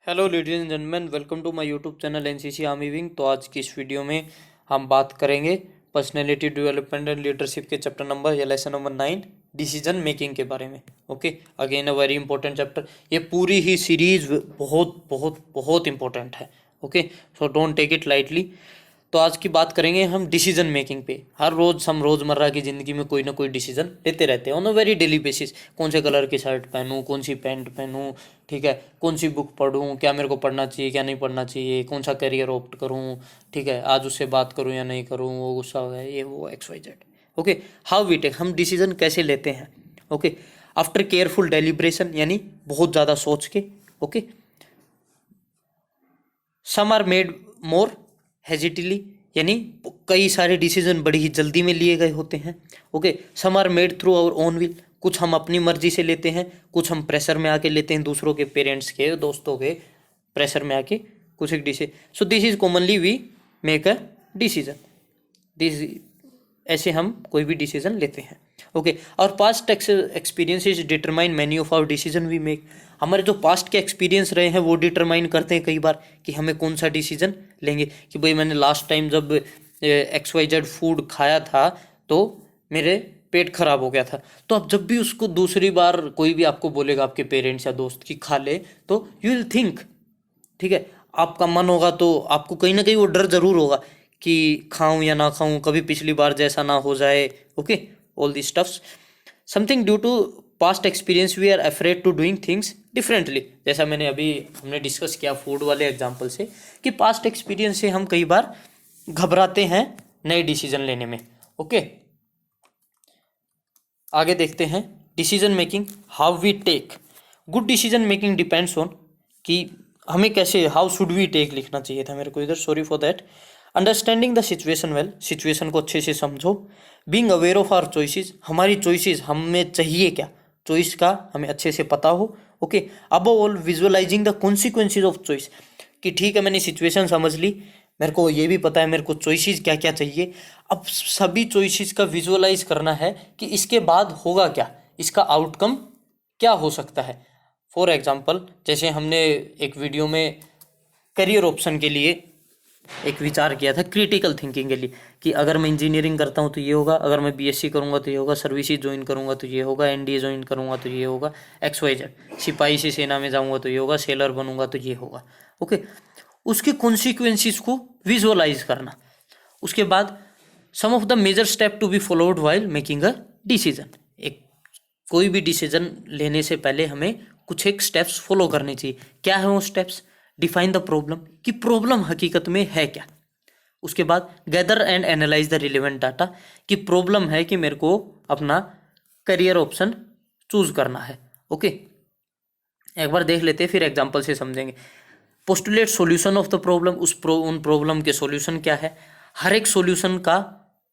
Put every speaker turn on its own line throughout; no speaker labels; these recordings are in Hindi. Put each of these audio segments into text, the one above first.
Hello ladies and gentleman, welcome to my YouTube channel NCC army wing. तो आज की इस वीडियो में हम बात करेंगे पर्सनैलिटी डेवलपमेंट एंड लीडरशिप के चैप्टर नंबर या लेसन नंबर 9 डिसीजन मेकिंग के बारे में। Okay, again a very important chapter. ये पूरी ही सीरीज बहुत बहुत बहुत इंपॉर्टेंट है। Okay, so don't take it lightly. तो आज की बात करेंगे हम डिसीजन मेकिंग पे। हर रोज़ हम रोज़मर्रा की ज़िंदगी में कोई ना कोई डिसीजन लेते रहते हैं on a very daily basis. कौन से कलर की शर्ट पहनूं, कौन सी पैंट पहनूं, ठीक है, कौन सी बुक पढूं, क्या मेरे को पढ़ना चाहिए क्या नहीं पढ़ना चाहिए, कौन सा करियर ऑप्ट करूं, ठीक है, आज उससे बात करूं या नहीं करूं, वो गुस्सा हो गया, ये वो X Y Z. Okay, how we take, हम डिसीजन कैसे लेते हैं। ओके, आफ्टर केयरफुल डेलिब्रेशन, यानी बहुत ज़्यादा सोच के। Okay, some are made more hesitantly, यानी कई सारे डिसीजन बड़ी ही जल्दी में लिए गए होते हैं। Okay, some are made through our own will, कुछ हम अपनी मर्जी से लेते हैं, कुछ हम प्रेशर में आके लेते हैं, दूसरों के, पेरेंट्स के, दोस्तों के प्रेशर में आके कुछ एक decision. So this is commonly we make a decision. This, ऐसे हम कोई भी डिसीजन लेते हैं। ओके, और past experiences determine many of our decision we make. हमारे जो पास्ट के एक्सपीरियंस रहे हैं वो डिटरमाइन करते हैं कई बार कि हमें कौन सा डिसीजन लेंगे। कि भाई मैंने लास्ट टाइम जब एक्स वाई जेड फूड खाया था तो मेरे पेट खराब हो गया था। तो अब जब भी उसको दूसरी बार कोई भी आपको बोलेगा, आपके पेरेंट्स या दोस्त की खा ले, तो यू विल थिंक, ठीक है, आपका मन होगा तो आपको कहीं ना कहीं वो डर जरूर होगा कि खाऊं या ना खाऊं, कभी पिछली बार जैसा ना हो जाए। Okay, all this stuffs, something due to past experience we are afraid to doing things differently. जैसा मैंने अभी हमने डिस्कस किया फूड वाले एग्जांपल से, कि पास्ट एक्सपीरियंस से हम कई बार घबराते हैं नए डिसीजन लेने में। ओके, आगे देखते हैं decision making, how we take. Good decision making depends on, कि हमें कैसे, हाउ शुड वी टेक लिखना चाहिए था मेरे को इधर, sorry for that. Understanding the situation well, situation को अच्छे से समझो। Being aware of our choices, हमारी चॉइसेस, हमें चाहिए क्या, चॉइस का हमें अच्छे से पता हो। Okay, above all visualising the consequences of choice, कि ठीक है मैंने सिचुएशन समझ ली, मेरे को ये भी पता है मेरे को चॉइसेस क्या क्या चाहिए। अब सभी चॉइसेस का विजुअलाइज करना है कि इसके बाद होगा क्या, इसका आउटकम क्या हो सकता है। फॉर एग्जांपल, जैसे हमने एक वीडियो में करियर ऑप्शन के लिए एक विचार किया था, क्रिटिकल थिंकिंग के लिए, कि अगर मैं इंजीनियरिंग करता हूँ तो ये होगा, अगर मैं बीएससी करूँगा तो ये होगा, सर्विसेज ज्वाइन करूँगा तो ये होगा, एनडीए ज्वाइन करूँगा तो ये होगा, एक्स वाई जेड, सिपाही से सेना में जाऊँगा तो ये होगा, सेलर बनूंगा तो ये होगा। ओके, उसके कॉन्सिक्वेंसेस को विजुअलाइज करना। उसके बाद some of the major step to be followed while making a decision. एक कोई भी डिसीजन लेने से पहले हमें कुछ एक स्टेप्स फॉलो करने चाहिए। क्या है वो स्टेप्स? डिफाइन द प्रॉब्लम, कि प्रॉब्लम हकीकत में है क्या। उसके बाद gather and analyse the relevant data, कि प्रॉब्लम है कि मेरे को अपना करियर ऑप्शन चूज करना है। ओके, एक बार देख लेते हैं फिर एग्जांपल से समझेंगे। Postulate solution of the problem, उन प्रॉब्लम के सॉल्यूशन क्या है। हर एक सॉल्यूशन का,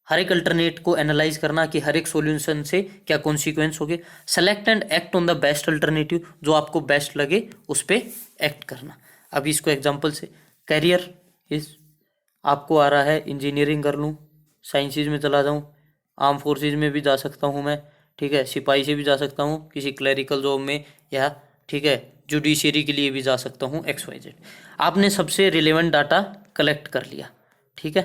हर एक अल्टरनेट को एनालाइज करना कि हर एक सॉल्यूशन से क्या कॉन्सिक्वेंस हो गए। Select and act on the best alternative, जो आपको बेस्ट लगे उस पर एक्ट करना। अभी इसको एग्जांपल से, करियर इज, आपको आ रहा है इंजीनियरिंग कर लूँ, साइंसिस में चला जाऊँ, आर्म फोर्सेज में भी जा सकता हूँ मैं, ठीक है, सिपाही से भी जा सकता हूँ किसी क्लरिकल जॉब में, या ठीक है जुडिशरी के लिए भी जा सकता हूँ, एक्स वाई जेड। आपने सबसे रिलेवेंट डाटा कलेक्ट कर लिया, ठीक है,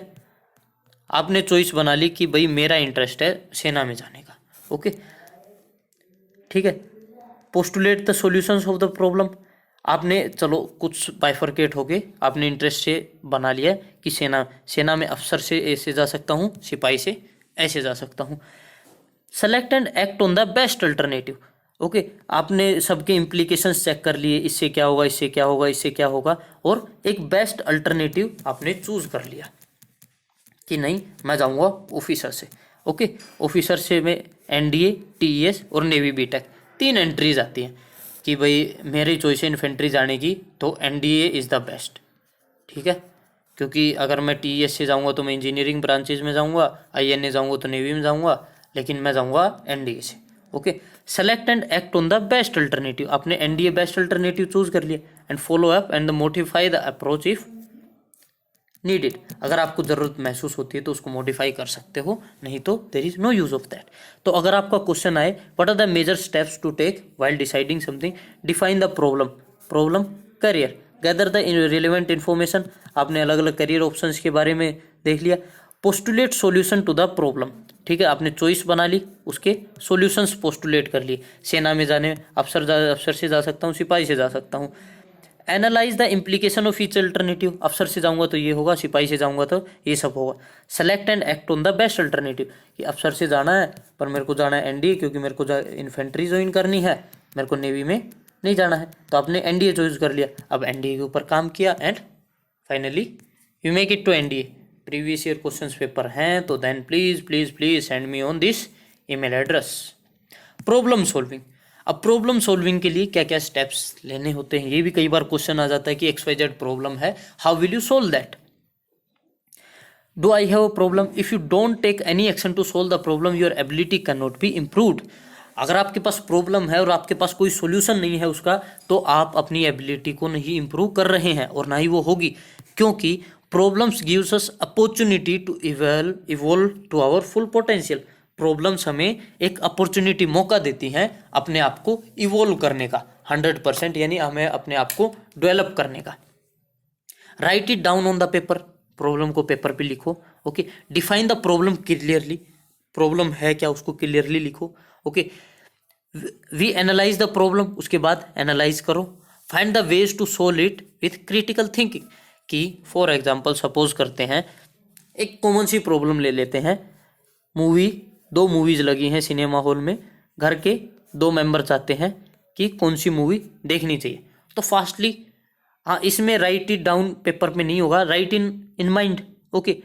आपने चॉइस बना ली कि भाई मेरा इंटरेस्ट है सेना में जाने का। ओके, ठीक है, postulate the solutions of the problem, आपने चलो कुछ बाइफरकेट होके आपने इंटरेस्ट से बना लिया कि सेना में अफसर से ऐसे जा सकता हूँ, सिपाही से ऐसे जा सकता हूँ। Select and act on the best alternative. Okay, आपने सबके इम्प्लीकेशंस चेक कर लिए, इससे क्या होगा, इससे क्या होगा, इससे क्या होगा, और एक बेस्ट अल्टरनेटिव आपने चूज कर लिया कि नहीं मैं जाऊंगा ऑफिसर से। ओके, ऑफिसर से मैं एनडीए, टीईएस और नेवी बीटेक, 3 एंट्रीज आती हैं कि भाई मेरी चॉइस है इन्फेंट्री जाने की, तो एनडीए इज़ द बेस्ट, ठीक है, क्योंकि अगर मैं टीईएस से जाऊंगा तो मैं इंजीनियरिंग ब्रांचेज में जाऊंगा, आईएनए जाऊंगा तो नेवी में जाऊंगा, लेकिन मैं जाऊंगा एनडीए से। Okay, select and act on the best alternative, आपने एनडीए बेस्ट अल्टरनेटिव चूज कर लिया, and follow up and modify the approach if needed. अगर आपको ज़रूरत महसूस होती है तो उसको मॉडिफाई कर सकते हो, नहीं तो there is no use of that. तो अगर आपका क्वेश्चन आए what are the major steps to take while deciding something, define the problem, career, gather the relevant information, आपने अलग अलग करियर ऑप्शंस के बारे में देख लिया। Postulate solution to the problem, ठीक है, आपने चॉइस बना ली, उसके सॉल्यूशंस पोस्टुलेट कर लिए। सेना में जाने अफसर से जा सकता हूँ, सिपाही से जा सकता हूँ। Analyse the implication of each alternative, अफसर से जाऊंगा तो ये होगा, सिपाही से जाऊंगा तो ये सब होगा। Select and act on the best alternative, कि अफसर से जाना है पर मेरे को जाना है एनडीए, क्योंकि मेरे को इन्फेंट्री ज्वाइन करनी है, मेरे को नेवी में नहीं जाना है, तो आपने एनडीए चॉइस कर लिया। अब एनडीए के ऊपर काम किया and finally you make it to NDA. Previous year question paper हैं तो then please please please send me on this email address. Problem solving, अब प्रॉब्लम सॉल्विंग के लिए क्या क्या स्टेप्स लेने होते हैं, ये भी कई बार क्वेश्चन आ जाता है कि XYZ प्रॉब्लम है, how will you solve that. Do I have a problem, if you don't take any action to solve the problem your ability can not be improved. अगर आपके पास प्रॉब्लम है और आपके पास कोई सोल्यूशन नहीं है उसका, तो आप अपनी एबिलिटी को नहीं इम्प्रूव कर रहे हैं और ना ही वो होगी, क्योंकि problems gives us opportunity to evolve to our full potential. Problems हमें एक अपॉर्चुनिटी, मौका देती हैं अपने आप को इवॉल्व करने का 100%, यानी हमें अपने आप को डेवलप करने का। Write it down on the paper, problem को पेपर पे लिखो। Okay, define the problem clearly, problem है क्या उसको क्लियरली लिखो। Okay, we analyze the problem, उसके बाद एनालाइज करो। Find the ways to solve it with critical thinking, कि फॉर एग्जाम्पल सपोज करते हैं, एक कॉमन सी प्रॉब्लम ले लेते हैं, दो मूवीज लगी हैं सिनेमा हॉल में, घर के 2 मेंबर चाहते हैं कि कौन सी मूवी देखनी चाहिए, तो फास्टली, हाँ इसमें राइट इट डाउन पेपर में नहीं होगा, right in mind. Okay,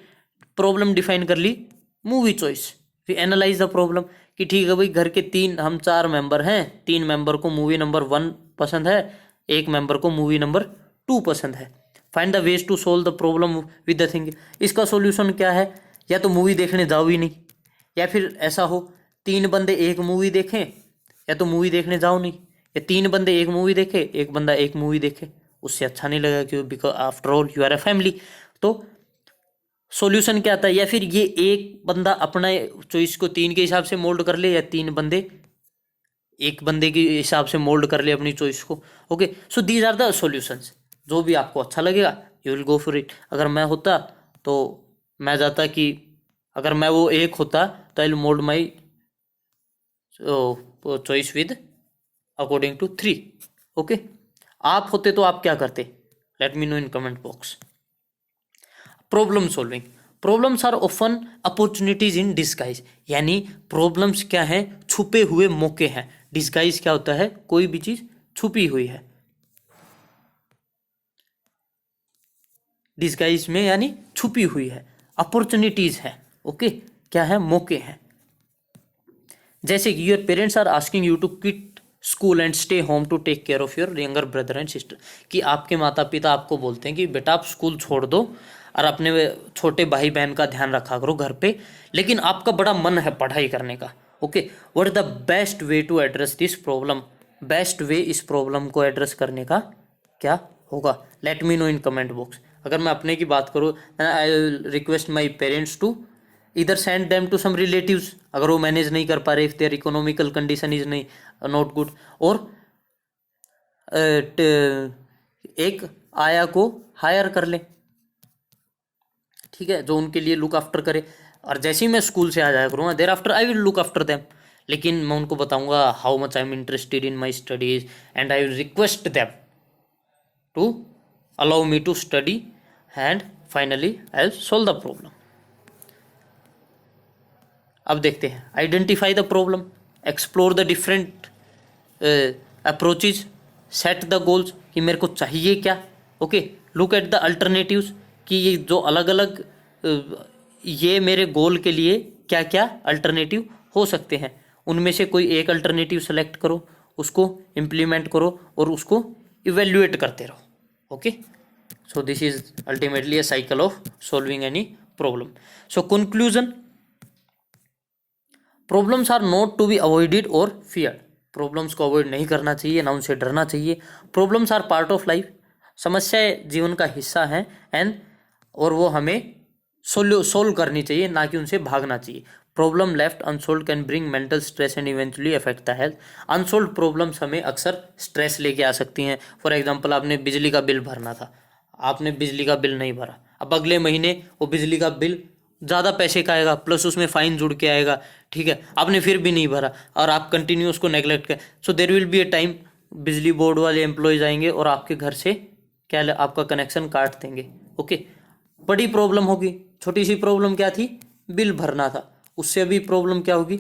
problem define कर ली, मूवी चॉइस, फिर एनालाइज द प्रॉब्लम, कि ठीक है भाई घर के हम 4 मेंबर हैं, 3 मेंबर को मूवी नंबर 1 पसंद है, 1 मेंबर को मूवी नंबर 2 पसंद है। Find the ways to solve the problem with the thing, इसका सॉल्यूशन क्या है, या तो मूवी देखने जाओ ही नहीं, या फिर ऐसा हो 3 बंदे एक मूवी देखें, या तो मूवी देखने जाओ नहीं, या 3 बंदे एक मूवी देखे, एक बंदा एक मूवी देखे, उससे अच्छा नहीं लगा, क्यों, because after all you are a family. तो सॉल्यूशन क्या आता है, या फिर ये एक बंदा अपना चॉइस को 3 के हिसाब से मोल्ड कर ले, या 3 बंदे एक बंदे के हिसाब से मोल्ड कर ले अपनी चॉइस को। Okay, so these are the solutions, जो भी आपको अच्छा लगेगा you will go for it. अगर मैं होता तो मैं जाता कि अगर मैं वो एक होता तो I will mould my choice with according to 3। Okay, आप होते तो आप क्या करते, let me know in comment box. Problem solving, problems are often opportunities in disguise, यानी प्रॉब्लम्स क्या हैं, छुपे हुए मौके हैं। डिस्गाइज क्या होता है, कोई भी चीज छुपी हुई है, डिस्गाइज में यानी छुपी हुई है, अपॉर्चुनिटीज है। ओके, क्या है, मौके हैं। जैसे कि your parents are asking you to quit school and stay home to take care of your younger brother and sister, कि आपके माता पिता आपको बोलते हैं कि बेटा आप स्कूल छोड़ दो और अपने छोटे भाई बहन का ध्यान रखा करो घर पे, लेकिन आपका बड़ा मन है पढ़ाई करने का। Okay, what is the best way to address this problem, best way इस प्रॉब्लम को एड्रेस करने का क्या होगा, let me know in comment box. अगर मैं अपने की बात करूँ, I request my parents to इधर send them to some relatives, अगर वो मैनेज नहीं कर पा रहे, if their economical condition is नहीं नॉट गुड, और एक आया को हायर कर ले, ठीक है, जो उनके लिए लुक आफ्टर करे। और जैसे ही मैं स्कूल से आ जाया करूँगा, thereafter I will look after them, लेकिन मैं उनको बताऊंगा how much I am interested in my studies and I will request them to allow me to study and finally I will solve the problem. अब देखते हैं, identify the problem, explore the different approaches, set the goals, कि मेरे को चाहिए क्या। Okay, look at the alternatives, कि ये जो अलग अलग ये मेरे गोल के लिए क्या क्या अल्टरनेटिव हो सकते हैं, उनमें से कोई एक अल्टरनेटिव सेलेक्ट करो, उसको इम्प्लीमेंट करो और उसको इवेल्युएट करते रहो। Okay, so this is ultimately a cycle of solving any problem. So conclusion, problems are not to be avoided और फियर्ड, प्रॉब्लम्स को अवॉइड नहीं करना चाहिए, ना उनसे डरना चाहिए। Problems are part of life, समस्याएं जीवन का हिस्सा हैं, एंड और वो हमें सोल्व करनी चाहिए, ना कि उनसे भागना चाहिए। Problem left unsolved can bring mental stress and eventually affect the health. Unsolved problems हमें अक्सर स्ट्रेस लेके आ सकती हैं। फॉर एग्जांपल, आपने बिजली का बिल भरना था, आपने बिजली का बिल नहीं भरा, अब अगले महीने वो बिजली का बिल ज़्यादा पैसे का आएगा, प्लस उसमें फाइन जुड़ के आएगा, ठीक है, आपने फिर भी नहीं भरा और आप कंटिन्यू उसको नेगलेक्ट कर, so there will be a time बिजली बोर्ड वाले एम्प्लॉयज़ आएंगे और आपके घर से क्या आपका कनेक्शन काट देंगे। ओके, बड़ी प्रॉब्लम होगी, छोटी सी प्रॉब्लम क्या थी, बिल भरना था, उससे अभी प्रॉब्लम क्या होगी,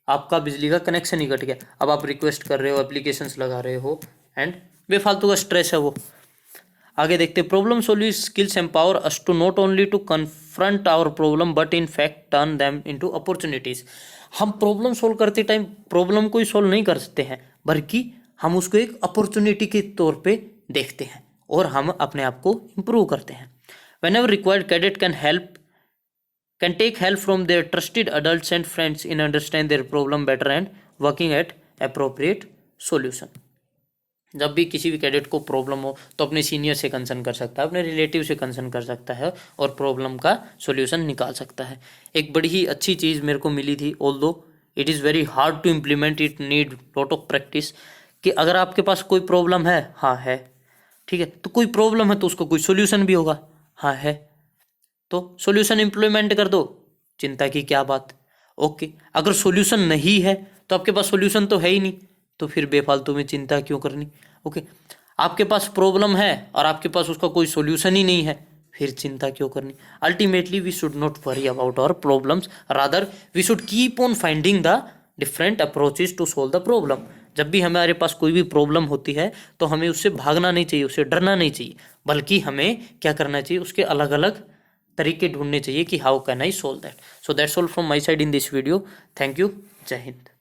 आपका बिजली का कनेक्शन ही कट गया, अब आप रिक्वेस्ट कर रहे हो, एप्लीकेशंस लगा रहे हो, एंड बेफालतू का स्ट्रेस है वो। आगे देखते, problem solving skills empower us to not only to confront our problem but in fact turn them into opportunities. हम प्रॉब्लम सोल्व करते टाइम प्रॉब्लम को ही सोल्व नहीं कर सकते हैं, बल्कि हम उसको एक अपॉर्चुनिटी के तौर पे देखते हैं और हम अपने आप को इम्प्रूव करते हैं। Whenever required, cadet can take help from their trusted adults and friends in understand their problem better and working at appropriate solution. जब भी किसी भी कैडेट को प्रॉब्लम हो तो अपने सीनियर से कंसर्न कर सकता है, अपने रिलेटिव से कंसर्न कर सकता है और प्रॉब्लम का सॉल्यूशन निकाल सकता है। एक बड़ी ही अच्छी चीज़ मेरे को मिली थी, although it is very hard to implement, it need lot of practice, कि अगर आपके पास कोई प्रॉब्लम है, हाँ है, ठीक है, तो कोई प्रॉब्लम है तो उसका कोई सोल्यूशन भी होगा, हाँ है, तो सॉल्यूशन इम्प्लीमेंट कर दो, चिंता की क्या बात। ओके, अगर सॉल्यूशन नहीं है तो आपके पास सॉल्यूशन तो है ही नहीं, तो फिर बेफालतू में चिंता क्यों करनी। ओके, आपके पास प्रॉब्लम है और आपके पास उसका कोई सॉल्यूशन ही नहीं है, फिर चिंता क्यों करनी। Ultimately we should not worry about our problems, rather we should keep on finding the different approaches to solve the problem. जब भी हमारे पास कोई भी प्रॉब्लम होती है तो हमें उससे भागना नहीं चाहिए, उससे डरना नहीं चाहिए, बल्कि हमें क्या करना चाहिए, उसके अलग अलग तरीके ढूंढने चाहिए कि how can I solve that. So that's all from my side in this video. Thank you, जय हिंद।